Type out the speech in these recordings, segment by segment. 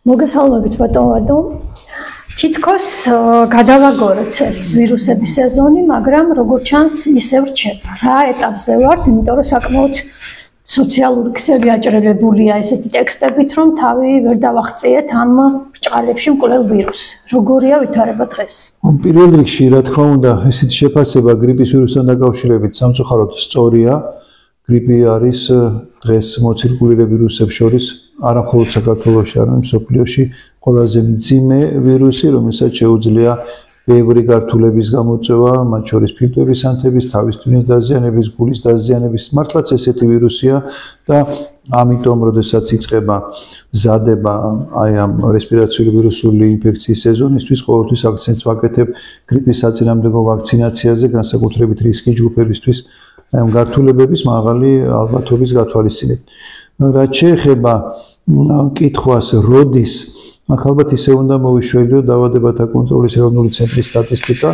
მოგესალმებით ბატონო. თითქოს გადავაგორეთ ეს ვირუსების სეზონი, მაგრამ როგორც ჩანს, ისევ რჩება. რა ეტაპზე ვართ, იმიტომ რომ საკმაოდ სოციალური ქსელი აჭრელებულია ესეთი ტექსტებით, რომ თავი ვერ დავაღწიეთ ამ ბრჭყალებში მკვლელ ვირუსს. როგორია ვითარება დღეს? პირველ რიგში, რა თქმა უნდა, ესეთი შეფასება გრიპის ვირუსთან დაკავშირებით სამწუხაროდ სწორია. გრიპი არის დღეს მოცირკულირებულ ვირუსებს შორის არა მხოლოდ საქართველოში, არამედ მსოფლიოში ყველაზე მძიმე ვირუსი, რომელსაც შეუძლია ბევრი გართულების გამოწვევა, მათ შორის ფილტვების ანთების, თავის ტვინის დაზიანების, გულის დაზიანების, მართლაც ესეთი ვირუსია და ამიტომ, როდესაც იწყება მზადება აი ამ რესპირაციული ვირუსული ინფექციის სეზონისთვის, ყოველთვის აქცენტს ვაკეთებ გრიპის საწინააღმდეგო ვაქცინაციაზე, განსაკუთრებით რისკის ჯგუფებისთვის, ამ გართულებების მაღალი ალბათობის გათვალისწინებით. რაც შეეხება კითხვას, როდის აქ ალბათ ისე უნდა მოვიშველიო დაავადებათა კონტროლის ეროვნული ცენტრის სტატისტიკა,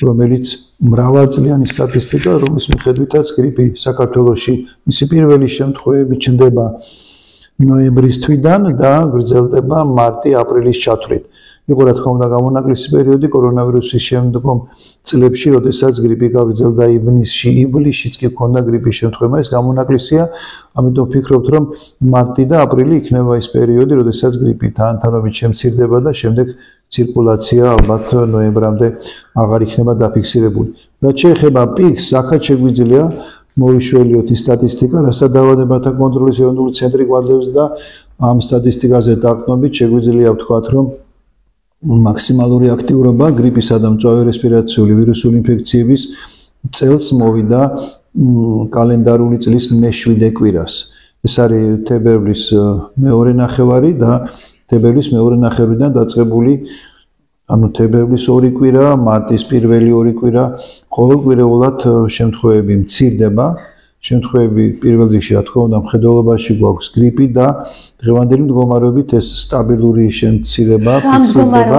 რომელიც მრავალწლიანი სტატისტიკა, რომლის მიხედვითაც გრიპი საქართველოში მისი პირველი შემთხვევები ჩნდება ნოემბრის თვიდან და გრძელდება მარტი-აპრილის ჩათვლით. იყო რა თქმა უნდა გამონაკლისი პერიოდი კორონავირუსის შემდგომ წლებში, როდესაც გრიპი გაგრძელდა ივნისში, ივლისშიც კი ჰქონდა გრიპის შემთხვევა, ეს გამონაკლისია, ამიტომ ვფიქრობთ, რომ მარტი და აპრილი იქნება ეს პერიოდი, როდესაც გრიპი თანთანობით შემცირდება და შემდეგ ცირკულაცია ალბათ ნოემბრამდე აღარ იქნება დაფიქსირებული. რაც შეეხება პიკს, აქაც შეგვიძლია მოვიშველიოთ ის სტატისტიკა, რასაც დაავადებათა კონტროლის ეროვნული ცენტრი გვადლევს და ამ სტატისტიკაზე დაყრდნობით შეგვიძლია ვთქვათ, რომ მაქსიმალური აქტიურობა გრიპისა და მწვავე რესპირაციული ვირუსული ინფექციების წელს მოვიდა კალენდარული წლის მე-7 კვირას. ეს არის თებერვლის მეორე ნახევარი და თებერვლის მეორე ნახევრიდან დაწყებული ანუ თებერვლის 2 კვირა, მარტის პირველი 2 კვირა, ყოველკვირეულად შემთხვევები მცირდება. შემთხვევები პირველ რიგში რა თქმა უნდა მხედველობაში გვაქვს გრიპი და დღევანდელი მდგომარეობით ეს სტაბილური შემცირება ფიქსირდება.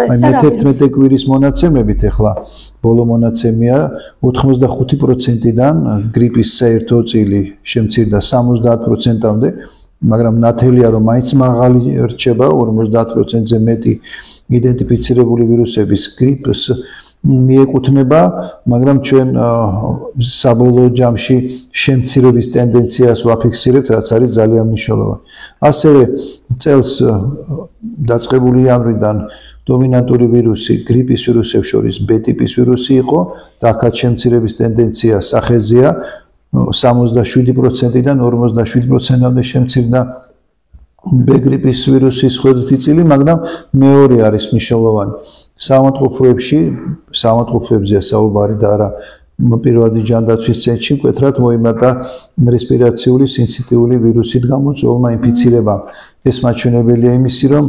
მე-11 კვირის მონაცემებით ახლა ბოლო მონაცემია 85%-დან გრიპის საერთო წილი შემცირდა 70%-მდე, მაგრამ ნათელია რომ მაინც მაღალი რჩება 50%-ზე მეტი იდენტიფიცირებული ვირუსების გრიპს მიეკუთვნება, მაგრამ ჩვენ საბოლოო ჯამში შემცირების ტენდენციას ვაფიქსირებთ, რაც არის ძალიან მნიშვნელოვანი. ასევე წელს დაწყებული იანვრიდან დომინანტური ვირუსი გრიპის ვირუსებს შორის B-ტიპის ვირუსი იყო და აქაც შემცირების ტენდენცია სახეზეა 67%-დან 57%-მდე შემცირდა B-გრიპის ვირუსის ხვედრითი წილი, მაგრამ მეორე არის მნიშვნელოვანი. საავადმყოფოებზეა საუბარი და არა პირველადი ჯანდაცვის ცენტრში მკვეთრად მოიმატა რესპირაციული სინციტიური ვირუსით გამოწვეულმა ინფიცირებამ. ეს მაჩვენებელია იმისი, რომ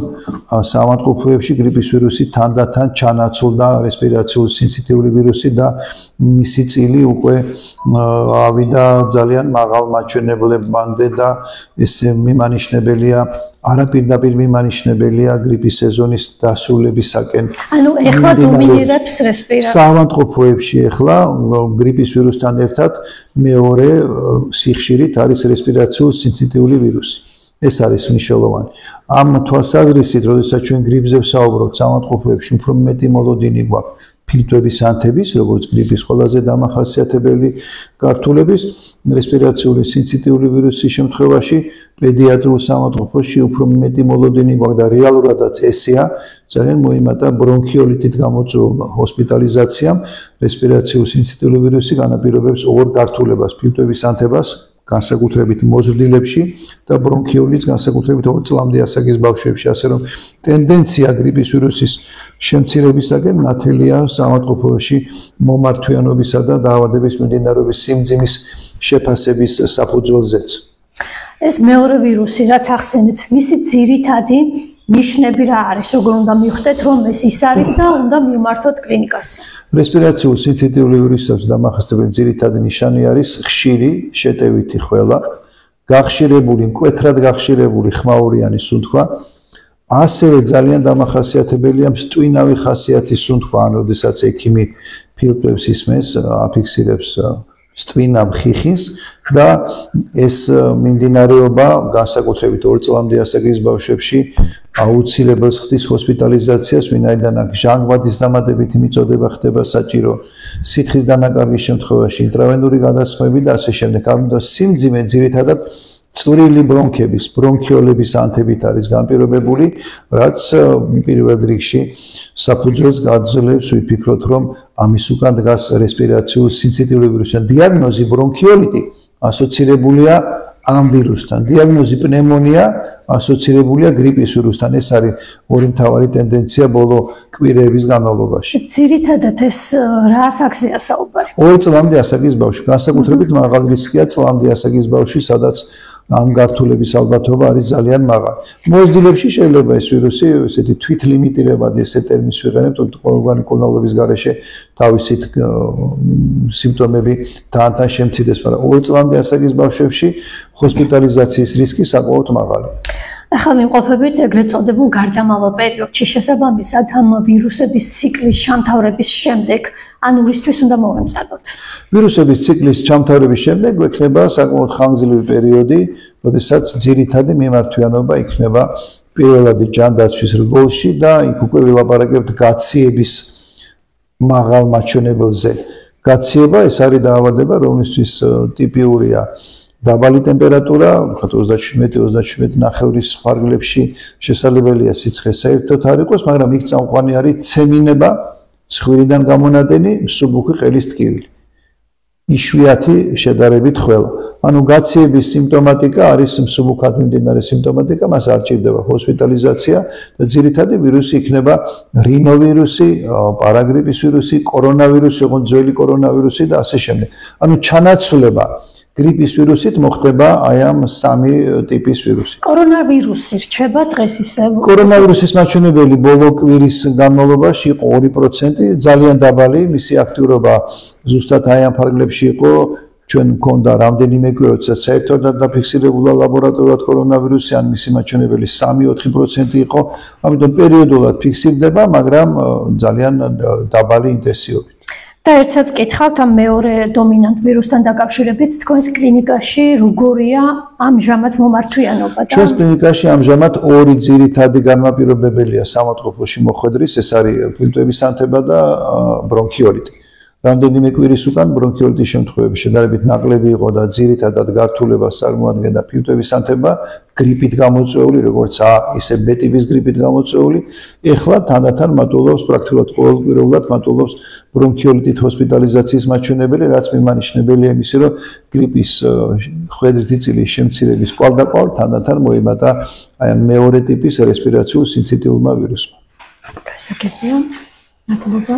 საავადმყოფოებში გრიპის ვირუსი თანდათან ჩანაცვლდა რესპირაციული სინციტიური ვირუსი და მისი წილი უკვე ავიდა ძალიან მაღალ მაჩვენებლებამდე და ეს მიმანიშნებელია არაპირდაპირ მიმანიშნებელია გრიპის სეზონის დასრულებისაკენ. ანუ ეხლა დომინირებს რესპირაცია. საავადმყოფოებში ეხლა გრიპის ვირუსთან ერთად მეორე სიხშირით არის რესპირაციული სინციტიური ვირუსი. ეს არის მნიშვნელოვანი. ამ თვალსაზრისით, როდესაც ჩვენ გრიპზე ვსაუბრობთ საავადმყოფოებში, უფრო მეტი მოლოდინი გვაქვს ფილტვების ანთების, როგორც გრიპის ყველაზე დამახასიათებელი გართულების, რესპირაციული სინციტიური ვირუსის შემთხვევაში პედიატრიულ საავადმყოფოში უფრო მეტი მოლოდინი გვაქვს და რეალურადაც ესეა, ძალიან მოიმატა ბრონქიოლიტით გამოწვეულმა ჰოსპიტალიზაციამ. რესპირაციული სინციტიური ვირუსი განაპირობებს ორ გართულებას, ფილტვების ანთებას, განსაკუთრებით მოზრდილებში და ბრონქიოლიტს განსაკუთრებით 2 წლამდე ასაკის ბავშვებში, ასე რომ ტენდენცია გრიპის ვირუსის შემცირებისაკენ ნათელია საავადმყოფოში მომართვიანობისა და დაავადების მიმდინარეობის სიმძიმის შეფასების საფუძველზეც. ეს მეორე ვირუსი, რაც ახსენეთ, მისი ძირითადი ნიშნები რა არის, როგორ უნდა მივხვდეთ, რომ ეს ის არის და უნდა მივმართოთ კლინიკას. რესპირაციული სინციტიური ვირუსების დამახასიათებელი ძირითადი ნიშანი არის ხშირი, შეტევითი ხველა, გახშირებული, მკვეთრად გახშირებული ხმაურიანი სუნთქვა, ასევე ძალიან დამახასიათებელია მსტვინავი ხასიათის სუნთქვა, ან როდესაც ექიმი ფილტვებს ისმენს, აფიქსირებს სტვინა მხიხინს და ეს მიმდინარეობა განსაკუთრებით 2 წლამდე ასაკის ბავშვებში აუცილებელს ხდის ჰოსპიტალიზაციას, ვინაიდან აქ ჟანგბადის დამატებითი მიწოდება ხდება საჭირო, სითხის დანაკარგის შემთხვევაში ინტრავენური გადასხმები და ასე შემდეგ. ამიტომ სიმძიმე ძირითადად წვრილი ბრონქების, ბრონქიოლების ანთებით არის განპირობებული, რაც პირველ რიგში საფუძველს გაძლევს, ვიფიქროთ, რომ ამის უკან დგას რესპირაციულ სინციტიური ვირუსი. დიაგნოზი ბრონქიოლიტი ასოცირებულია ამ ვირუსთან. დიაგნოზი პნევმონია ასოცირებულია გრიპის ვირუსთან. ეს არის ორი მთავარი ტენდენცია ბოლო კვირეების განმავლობაში. ძირითადად ეს რა ასაკზეა საუბარი? 2 წლამდე ასაკის ბავშვი, განსაკუთრებით მაღალი რისკია წლამდე ასაკის ბავშვი, სადაც ამ გართულების ალბათობა არის ძალიან მაღალი. მოზრდილებში შეიძლება ეს ვირუსი ესეთი თვითლიმიტირებადი ესე ტერმინს ვიყენებთ, ყოველგვარი მკურნალობის გარეშე თავისით სიმპტომები თან შემცირდეს, მაგრამ 2 წლამდე ასაკის ბავშვებში ჰოსპიტალიზაციის რისკი საკმაოდ მაღალია. ახლა მიმყოფებით ეგრეთ წოდებულ გარდამავალ პერიოდში შესაბამისად ამ ვირუსების ციკლის ჩამთავრების შემდეგ ან რისთვის უნდა მოვემზადოთ? ვირუსების ციკლის ჩამთავრების შემდეგ გვექნება საკმაოდ ხანგრძლივი პერიოდი, როდესაც ძირითადი მიმართვიანობა იქნება პირველადი ჯანდაცვის რგოლში და იქ უკვე ვილაპარაკებთ გაციების მაღალ მაჩვენებელზე. გაციება ეს არის დაავადება, რომლისთვის ტიპიურია დაბალი ტემპერატურა, ვთქვათ 37-37.5 ფარგლებში შესაძლებელია სიცხე საერთოდ არ იყოს, მაგრამ იქ წამყვანი არის ცემინება, ცხვირიდან გამონადენი, მსუბუქი ყელის ტკივილი. იშვიათი შედარებით ყველა. ანუ გაციების სიმპტომატიკა არის მსუბუქად მიმდინარე სიმპტომატიკა, მას არ ჭირდება ჰოსპიტალიზაცია და ძირითადი ვირუსი იქნება რინოვირუსი, პარაგრიპის ვირუსი, კორონავირუსი, ოღონდ ძველი კორონავირუსი და ასე შემდეგ. ანუ ჩანაცვლება გრიპის ვირუსით მოხდება აი ამ სამი ტიპის ვირუსი. კორონავირუსი რჩება დღეს ისევ? კორონავირუსის მაჩვენებელი ბოლო კვირის განმავლობაში იყო 2%, ძალიან დაბალი, მისი აქტიურობა ზუსტად აი ამ ფარგლებში იყო. ჩვენ მქონდა რამდენიმე კვირა, როდესაც საერთოდ დაფიქსირებულა ლაბორატორიულად კორონავირუსი, ან მისი მაჩვენებელი 3-4% იყო, ამიტომ პერიოდულად ფიქსირდება, მაგრამ ძალიან დაბალი ინტენსივობით. და ერთსაც კითხავთ ამ მეორე დომინანტ ვირუსთან დაკავშირებით, თქვენს კლინიკაში როგორია ამჟამად მომართვიანობა? ჩვენს კლინიკაში ამჟამად ორი ძირითადი განმაპირობებელია სამოწყოფოში მოხვედრის, ეს არის ფილტვების ანთება და ბრონქიოლიტი. რამდენიმე კვირის უკან ბრონქიოლიტის შემთხვევები შედარებით ნაკლები იყო და ძირითადად გართულებას წარმოადგენდა ფილტვების ანთება, გრიპით გამოწვეული, როგორც A, ისე B ტიპის გრიპით გამოწვეული. ეხლა თანდათან მატულობს პრაქტიკულად ყოველკვირეულად მატულობს ბრონქიოლიტით ჰოსპიტალიზაციის მაჩვენებელი, რაც მიმანიშნებელია იმისი, რომ გრიპის ხვედრითი წილის შემცირების კვალდაკვალ თანდათან მოიმატა აი ამ მეორე ტიპის რესპირაციულ სინციტიურმა ვირუსმა. გასაგებია. მადლობა.